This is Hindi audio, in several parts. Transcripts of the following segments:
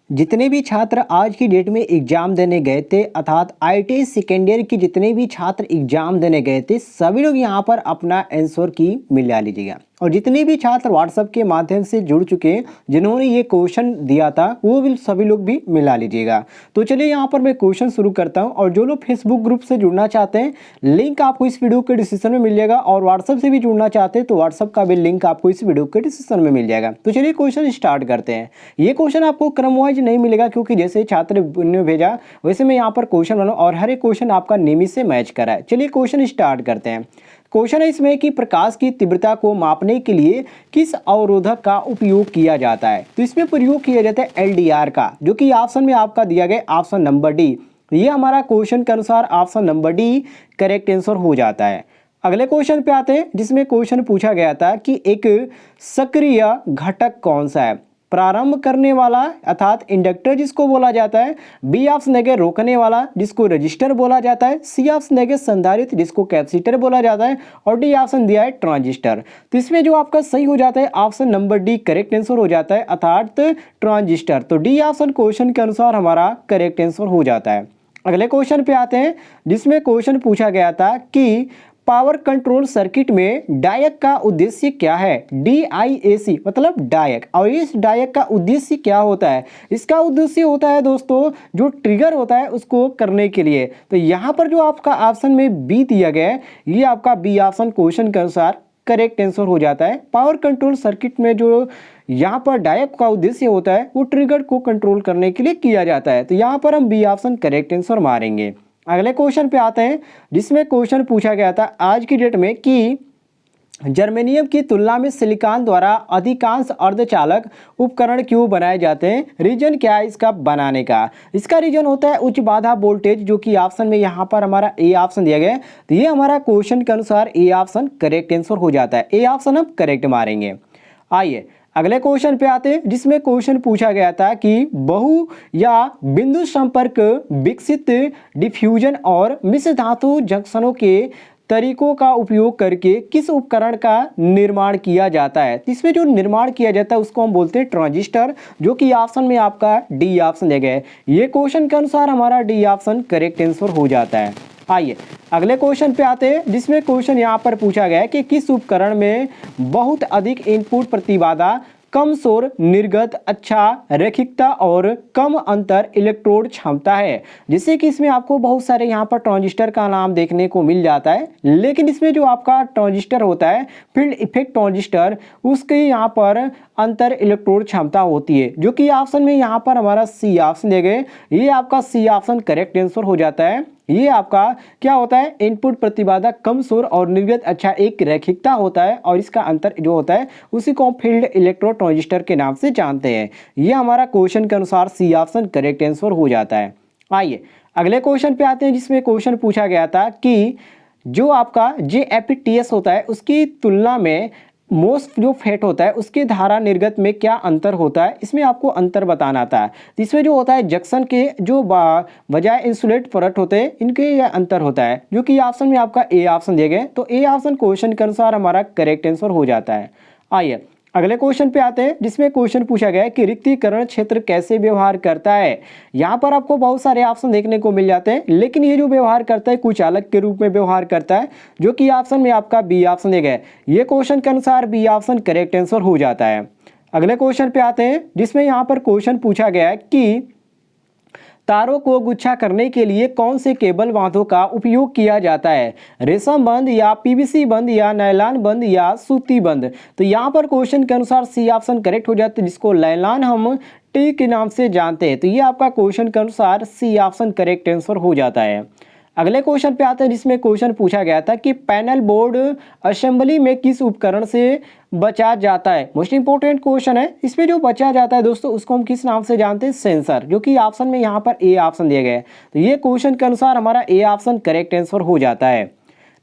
जितने भी छात्र आज की डेट में एग्जाम देने गए थे अर्थात आईटीआई सेकेंड ईयर के जितने भी छात्र एग्जाम देने गए थे सभी लोग यहाँ पर अपना आंसर की मिला लीजिएगा। और जितने भी छात्र व्हाट्सएप के माध्यम से जुड़ चुके हैं जिन्होंने ये क्वेश्चन दिया था वो भी सभी लोग भी मिला लीजिएगा। तो चलिए यहाँ पर मैं क्वेश्चन शुरू करता हूँ और जो लोग फेसबुक ग्रुप से जुड़ना चाहते हैं लिंक आपको इस वीडियो के डिस्क्रिप्शन में मिल जाएगा और व्हाट्सएप से भी जुड़ना चाहते हैं तो व्हाट्सएप का भी लिंक आपको इस वीडियो के डिस्क्रिप्शन में मिल जाएगा। तो चलिए क्वेश्चन स्टार्ट करते हैं। ये क्वेश्चन आपको क्रम वाइज नहीं मिलेगा क्योंकि जैसे छात्र ने भेजा वैसे मैं यहाँ पर क्वेश्चन बनाऊँ और हर एक क्वेश्चन आपका नियमित से मैच करा है। चलिए क्वेश्चन स्टार्ट करते हैं। क्वेश्चन है इसमें कि प्रकाश की तीव्रता को मापने के लिए किस अवरोधक का उपयोग किया जाता है। तो इसमें प्रयोग किया जाता है एलडीआर का, जो कि ऑप्शन में आपका दिया गया ऑप्शन नंबर डी। ये हमारा क्वेश्चन के अनुसार option number D correct answer हो जाता है। अगले क्वेश्चन पे आते हैं जिसमें क्वेश्चन पूछा गया था कि एक सक्रिय घटक कौन सा है। प्रारंभ करने वाला अर्थात इंडक्टर जिसको बोला जाता है, बी ऑप्शन है रोकने वाला जिसको रजिस्टर बोला जाता है, सी ऑप्शन है संधारित्र जिसको कैपेसिटर बोला जाता है और डी ऑप्शन दिया है ट्रांजिस्टर। तो इसमें जो आपका सही हो जाता है option number D correct answer हो जाता है अर्थात ट्रांजिस्टर। तो डी ऑप्शन क्वेश्चन के अनुसार हमारा करेक्ट आंसर हो जाता है। अगले क्वेश्चन पे आते हैं जिसमें क्वेश्चन पूछा गया था कि पावर कंट्रोल सर्किट में डायक का उद्देश्य क्या है। DIAC मतलब डायक, और इस डायक का उद्देश्य क्या होता है। इसका उद्देश्य होता है दोस्तों जो ट्रिगर होता है उसको करने के लिए। तो यहाँ पर जो आपका ऑप्शन में बी दिया गया है ये आपका बी ऑप्शन क्वेश्चन के अनुसार करेक्ट आंसर हो जाता है। पावर कंट्रोल सर्किट में जो यहाँ पर डायक का उद्देश्य होता है वो ट्रिगर को कंट्रोल करने के लिए किया जाता है। तो यहाँ पर हम बी ऑप्शन करेक्ट आंसर मारेंगे। अगले क्वेश्चन पे आते हैं जिसमें क्वेश्चन पूछा गया था आज की डेट में कि जर्मेनियम की तुलना में सिलिकॉन द्वारा अधिकांश अर्धचालक उपकरण क्यों बनाए जाते हैं। रीजन क्या है इसका बनाने का। इसका रीजन होता है उच्च बाधा वोल्टेज, जो कि ऑप्शन में यहाँ पर हमारा ए ऑप्शन दिया गया है। तो ये हमारा क्वेश्चन के अनुसार ए ऑप्शन करेक्ट आंसर हो जाता है। ए ऑप्शन हम करेक्ट मारेंगे। आइए अगले क्वेश्चन पे आते हैं जिसमें क्वेश्चन पूछा गया था कि बहु या बिंदु संपर्क विकसित डिफ्यूजन और मिश्र धातु जंक्शनों के तरीकों का उपयोग करके किस उपकरण का निर्माण किया जाता है। इसमें जो निर्माण किया जाता है उसको हम बोलते हैं ट्रांजिस्टर, जो कि ऑप्शन में आपका डी ऑप्शन दिया गया है। ये क्वेश्चन के अनुसार हमारा डी ऑप्शन करेक्ट आंसर हो जाता है। आइए अगले क्वेश्चन पे आते हैं जिसमें क्वेश्चन यहाँ पर पूछा गया है कि किस उपकरण में बहुत अधिक इनपुट प्रतिबाधा, कम शोर निर्गत, अच्छा रैखिकता और कम अंतर इलेक्ट्रोड क्षमता है। जिससे कि इसमें आपको बहुत सारे यहाँ पर ट्रांजिस्टर का नाम देखने को मिल जाता है, लेकिन इसमें जो आपका ट्रांजिस्टर होता है फील्ड इफेक्ट ट्रांजिस्टर, उसके यहाँ पर अंतर इलेक्ट्रोड क्षमता होती है, जो कि ऑप्शन में यहाँ पर हमारा सी ऑप्शन दिए गए। ये आपका सी ऑप्शन करेक्ट आंसर हो जाता है। ये आपका क्या होता है इनपुट प्रतिबाधा, कम शोर और निर्गत अच्छा एक रैखिकता होता है और इसका अंतर जो होता है उसी को हम फील्ड इलेक्ट्रोड ट्रांजिस्टर के नाम से जानते हैं। ये हमारा क्वेश्चन के अनुसार सी ऑप्शन करेक्ट आंसर हो जाता है। आइए अगले क्वेश्चन पे आते हैं जिसमें क्वेश्चन पूछा गया था कि जो आपका JFETs होता है उसकी तुलना में मोस्ट जो फेट होता है उसके धारा निर्गत में क्या अंतर होता है। इसमें आपको अंतर बताना था। तो इसमें जो होता है जंक्शन के जो बजाय इंसुलेट परत होते हैं इनके यह अंतर होता है, जो कि ऑप्शन में आपका ए ऑप्शन दिए गए। तो ए ऑप्शन क्वेश्चन के अनुसार हमारा करेक्ट आंसर हो जाता है। आइए अगले क्वेश्चन पे आते हैं जिसमें क्वेश्चन पूछा गया है कि रिक्तीकरण क्षेत्र कैसे व्यवहार करता है। यहाँ पर आपको बहुत सारे ऑप्शन देखने को मिल जाते हैं, लेकिन ये जो व्यवहार करता है कुछ अलग के रूप में व्यवहार करता है, जो कि ऑप्शन में आपका बी ऑप्शन दिया गया है। ये क्वेश्चन के अनुसार बी ऑप्शन करेक्ट आंसर हो जाता है। अगले क्वेश्चन पे आते हैं जिसमें यहाँ पर क्वेश्चन पूछा गया है कि तारों को गुच्छा करने के लिए कौन से केबल बांधों का उपयोग किया जाता है। रेशम बंद या PVC बंद या नायलॉन बंद या सूती बंद। तो यहाँ पर क्वेश्चन के अनुसार सी ऑप्शन करेक्ट हो जाता है, जिसको नायलॉन हम टी के नाम से जानते हैं। तो ये आपका क्वेश्चन के अनुसार सी ऑप्शन करेक्ट आंसर हो जाता है। अगले क्वेश्चन पे आते हैं जिसमें क्वेश्चन पूछा गया था कि पैनल बोर्ड असेंबली में किस उपकरण से बचा जाता है। मोस्ट इंपोर्टेंट क्वेश्चन है। इसमें जो बचा जाता है दोस्तों उसको हम किस नाम से जानते हैं, सेंसर, जो कि ऑप्शन में यहाँ पर ए ऑप्शन दिया गया है। तो ये क्वेश्चन के अनुसार हमारा ए ऑप्शन करेक्ट आंसर हो जाता है।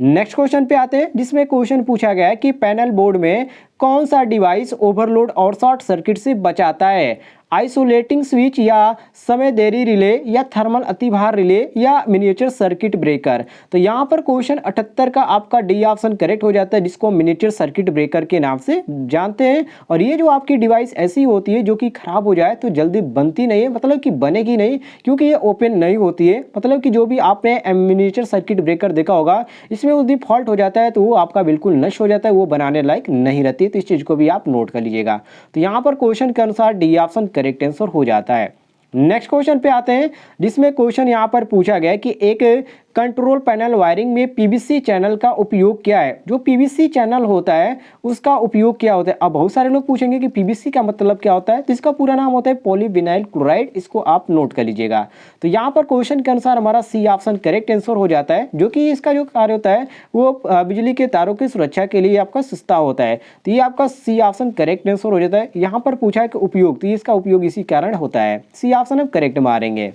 नेक्स्ट क्वेश्चन पे आते हैं जिसमें क्वेश्चन पूछा गया है कि पैनल बोर्ड में कौन सा डिवाइस ओवरलोड और शॉर्ट सर्किट से बचाता है। आइसोलेटिंग स्विच या समय देरी रिले या थर्मल अतिभार रिले या मिनिएचर सर्किट ब्रेकर। तो यहाँ पर क्वेश्चन 78 का आपका डी ऑप्शन करेक्ट हो जाता है, जिसको मिनिएचर सर्किट ब्रेकर के नाम से जानते हैं। और ये जो आपकी डिवाइस ऐसी होती है जो कि खराब हो जाए तो जल्दी बनती नहीं है, मतलब कि बनेगी नहीं, क्योंकि ये ओपन नहीं होती है। मतलब कि जो भी आपने मिनिएचर सर्किट ब्रेकर देखा होगा, इसमें यदि फॉल्ट हो जाता है तो वो आपका बिल्कुल नष्ट हो जाता है, वो बनाने लायक नहीं रहती है। तो इस चीज को भी आप नोट कर लीजिएगा। तो यहाँ पर क्वेश्चन के अनुसार डी ऑप्शन करेक्ट आंसर हो जाता है। नेक्स्ट क्वेश्चन पे आते हैं, जिसमें क्वेश्चन यहाँ पर पूछा गया है कि एक कंट्रोल पैनल वायरिंग में पीवीसी चैनल का उपयोग क्या है। जो पीवीसी चैनल होता है उसका उपयोग क्या होता है। अब बहुत सारे लोग पूछेंगे कि पीवीसी का मतलब क्या होता है, तो इसका पूरा नाम होता है पॉलीविनाइल क्लोराइड। इसको आप नोट कर लीजिएगा। तो यहाँ पर क्वेश्चन के अनुसार हमारा सी ऑप्शन करेक्ट आंसर हो जाता है, जो कि इसका जो कार्य होता है वो बिजली के तारों की सुरक्षा के लिए आपका सस्ता होता है। तो ये आपका सी ऑप्शन करेक्ट आंसर हो जाता है। यहाँ पर पूछा है कि उपयोग, तो इसका उपयोग इसी कारण होता है। सी ऑप्शन हम करेक्ट मारेंगे।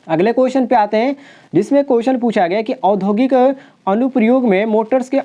अगले क्वेश्चन पे आते हैं, जिसमें क्वेश्चन पूछा गया कि औद्योगिक अनुप्रयोग में मोटर्स के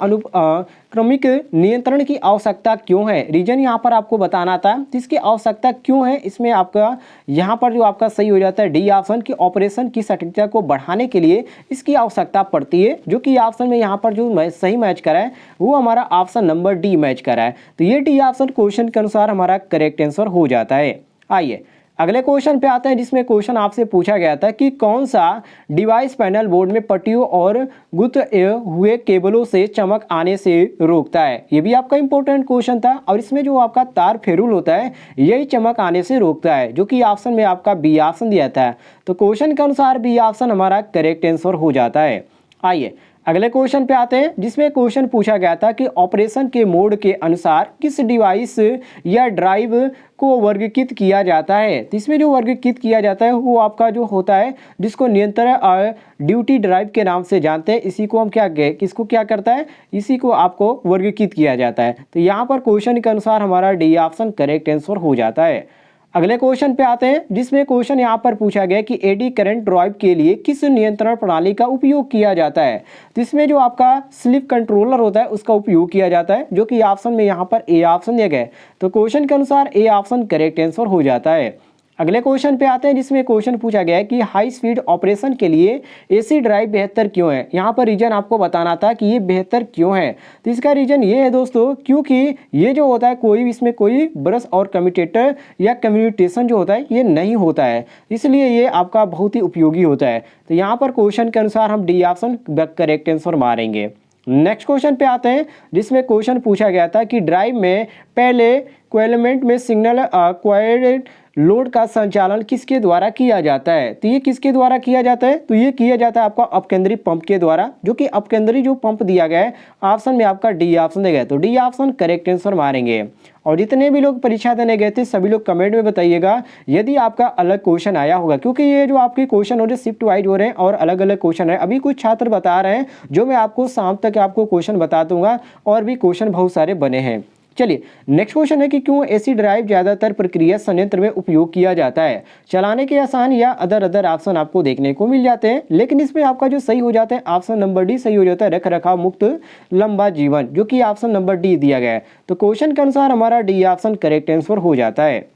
क्रमिक नियंत्रण की आवश्यकता क्यों है। रीजन यहाँ पर आपको बताना था, तो इसकी आवश्यकता क्यों है। इसमें आपका यहाँ पर जो आपका सही हो जाता है डी ऑप्शन की ऑपरेशन की सटीकता को बढ़ाने के लिए इसकी आवश्यकता पड़ती है, जो कि ऑप्शन में यहाँ पर जो सही मैच करा है वो हमारा ऑप्शन नंबर डी मैच करा है। तो ये डी ऑप्शन क्वेश्चन के अनुसार हमारा करेक्ट आंसर हो जाता है। आइए अगले क्वेश्चन पे आते हैं, जिसमें क्वेश्चन आपसे पूछा गया था कि कौन सा डिवाइस पैनल बोर्ड में पट्टियों और गुथे हुए केबलों से चमक आने से रोकता है। ये भी आपका इंपॉर्टेंट क्वेश्चन था, और इसमें जो आपका तार फेरुल होता है यही चमक आने से रोकता है, जो कि ऑप्शन में आपका बी ऑप्शन दिया था। तो क्वेश्चन के अनुसार बी ऑप्शन हमारा करेक्ट आंसर हो जाता है। आइए अगले क्वेश्चन पे आते हैं, जिसमें क्वेश्चन पूछा गया था कि ऑपरेशन के मोड के अनुसार किस डिवाइस या ड्राइव को वर्गीकृत किया जाता है। तो इसमें जो वर्गीकृत किया जाता है वो आपका जो होता है, जिसको नियंत्रण और ड्यूटी ड्राइव के नाम से जानते हैं, इसी को हम किसको क्या करता है, इसी को आपको वर्गीकृत किया जाता है। तो यहाँ पर क्वेश्चन के अनुसार हमारा डी ऑप्शन करेक्ट आंसर हो जाता है। अगले क्वेश्चन पे आते हैं, जिसमें क्वेश्चन यहाँ पर पूछा गया कि एडी करंट ड्राइव के लिए किस नियंत्रण प्रणाली का उपयोग किया जाता है। तो इसमें जो आपका स्लिप कंट्रोलर होता है उसका उपयोग किया जाता है, जो कि ऑप्शन में यहाँ पर ए ऑप्शन दिया गया है। तो क्वेश्चन के अनुसार ए ऑप्शन करेक्ट आंसर हो जाता है। अगले क्वेश्चन पे आते हैं, जिसमें क्वेश्चन पूछा गया है कि हाई स्पीड ऑपरेशन के लिए एसी ड्राइव बेहतर क्यों है। यहाँ पर रीजन आपको बताना था कि ये बेहतर क्यों है। तो इसका रीजन ये है दोस्तों, क्योंकि ये जो होता है कोई भी इसमें कोई ब्रश और कम्यूटेटर या कम्यूटेशन जो होता है ये नहीं होता है, इसलिए ये आपका बहुत ही उपयोगी होता है। तो यहाँ पर क्वेश्चन के अनुसार हम डी ऑप्शन करेक्ट आंसर मारेंगे। नेक्स्ट क्वेश्चन पे आते हैं, जिसमें क्वेश्चन पूछा गया था कि ड्राइव में पहले कोएलेमेंट में सिग्नल क्वाइड लोड का संचालन किसके द्वारा किया जाता है। तो ये किसके द्वारा किया जाता है, तो ये किया जाता है आपका अपकेंद्री पंप के द्वारा, जो कि अपकेंद्री जो पंप दिया गया है ऑप्शन में आपका डी ऑप्शन दिया गया है। तो डी ऑप्शन करेक्ट आंसर मारेंगे। और जितने भी लोग परीक्षा देने गए थे सभी लोग कमेंट में बताइएगा यदि आपका अलग क्वेश्चन आया होगा, क्योंकि ये जो आपके क्वेश्चन हो रहे शिफ्ट वाइज हो रहे हैं और अलग अलग क्वेश्चन है। अभी कुछ छात्र बता रहे हैं, जो मैं आपको शाम तक आपको क्वेश्चन बता दूंगा, और भी क्वेश्चन बहुत सारे बने हैं। चलिए नेक्स्ट क्वेश्चन है कि क्यों एसी ड्राइव ज्यादातर प्रक्रिया संयंत्र में उपयोग किया जाता है। चलाने के आसान या अदर ऑप्शन आपको देखने को मिल जाते हैं, लेकिन इसमें आपका जो सही हो जाता है ऑप्शन नंबर डी सही हो जाता है, रख रखाव मुक्त लंबा जीवन, जो कि ऑप्शन नंबर डी दिया गया है। तो क्वेश्चन के अनुसार हमारा डी ऑप्शन करेक्ट आंसर हो जाता है।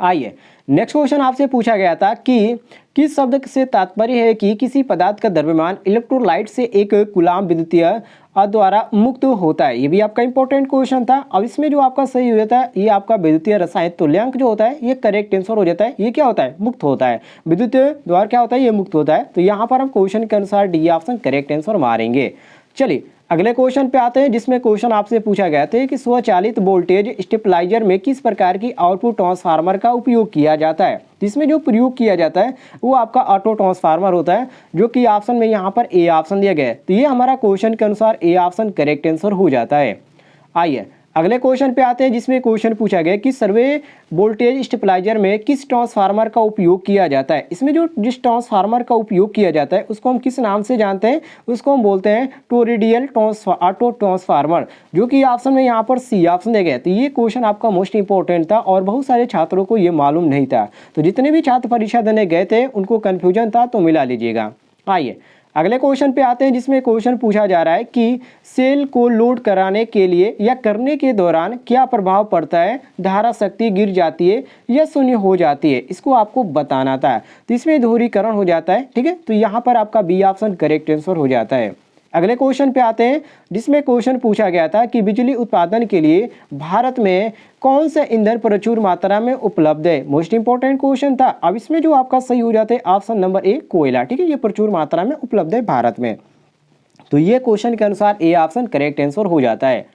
आइए नेक्स्ट क्वेश्चन आपसे पूछा गया था कि किस शब्द से तात्पर्य है कि किसी पदार्थ का द्रव्यमान इलेक्ट्रोलाइट से एक कूलाम विद्युतीय द्वारा मुक्त होता है। ये भी आपका इंपॉर्टेंट क्वेश्चन था। अब इसमें जो आपका सही हो जाता है ये आपका विद्युतीय रसायन तुल्यांक जो होता है ये करेक्ट आंसर हो जाता है। ये क्या होता है, मुक्त होता है। विद्युतीय द्वारा क्या होता है, ये मुक्त होता है। तो यहाँ पर हम क्वेश्चन के अनुसार डी ऑप्शन करेक्ट आंसर मारेंगे। चलिए अगले क्वेश्चन पे आते हैं, जिसमें क्वेश्चन आपसे पूछा गया था कि स्वचालित वोल्टेज स्टेबलाइजर में किस प्रकार की आउटपुट ट्रांसफार्मर का उपयोग किया जाता है। इसमें जो प्रयोग किया जाता है वो आपका ऑटो ट्रांसफार्मर होता है, जो कि ऑप्शन में यहाँ पर ए ऑप्शन दिया गया है। तो ये हमारा क्वेश्चन के अनुसार ए ऑप्शन करेक्ट आंसर हो जाता है। आइए अगले क्वेश्चन पे आते हैं, जिसमें क्वेश्चन पूछा गया कि सर्वे वोल्टेज स्टेबलाइजर में किस ट्रांसफार्मर का उपयोग किया जाता है। इसमें जो जिस ट्रांसफार्मर का उपयोग किया जाता है उसको हम किस नाम से जानते हैं, उसको हम बोलते हैं टोरिडियल ऑटो ट्रांसफार्मर, जो कि ऑप्शन में यहाँ पर सी ऑप्शन दिया गया। तो ये क्वेश्चन आपका मोस्ट इंपॉर्टेंट था और बहुत सारे छात्रों को ये मालूम नहीं था। तो जितने भी छात्र परीक्षा देने गए थे उनको कन्फ्यूजन था, तो मिला लीजिएगा। आइए अगले क्वेश्चन पे आते हैं जिसमें क्वेश्चन पूछा जा रहा है कि सेल को लोड कराने के लिए या करने के दौरान क्या प्रभाव पड़ता है, धारा शक्ति गिर जाती है या शून्य हो जाती है, इसको आपको बताना था। तो इसमें दोहरीकरण हो जाता है, ठीक है। तो यहाँ पर आपका बी ऑप्शन करेक्ट आंसर हो जाता है। अगले क्वेश्चन पे आते हैं जिसमें क्वेश्चन पूछा गया था कि बिजली उत्पादन के लिए भारत में कौन सा ईंधन प्रचुर मात्रा में उपलब्ध है। मोस्ट इंपॉर्टेंट क्वेश्चन था। अब इसमें जो आपका सही हो जाता है ऑप्शन नंबर ए कोयला, ठीक है, ये प्रचुर मात्रा में उपलब्ध है भारत में। तो ये क्वेश्चन के अनुसार ए ऑप्शन करेक्ट आंसर हो जाता है।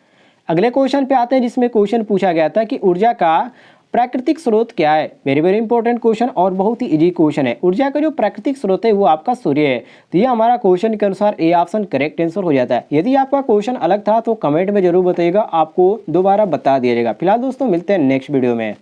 अगले क्वेश्चन पे आते हैं जिसमें क्वेश्चन पूछा गया था कि ऊर्जा का प्राकृतिक स्रोत क्या है। वेरी वेरी इंपॉर्टेंट क्वेश्चन और बहुत ही इजी क्वेश्चन है। ऊर्जा का जो प्राकृतिक स्रोत है वो आपका सूर्य है। तो ये हमारा क्वेश्चन के अनुसार ए ऑप्शन करेक्ट आंसर हो जाता है। यदि आपका क्वेश्चन अलग था तो कमेंट में जरूर बताइएगा, आपको दोबारा बता दिया जाएगा। फिलहाल दोस्तों मिलते हैं नेक्स्ट वीडियो में।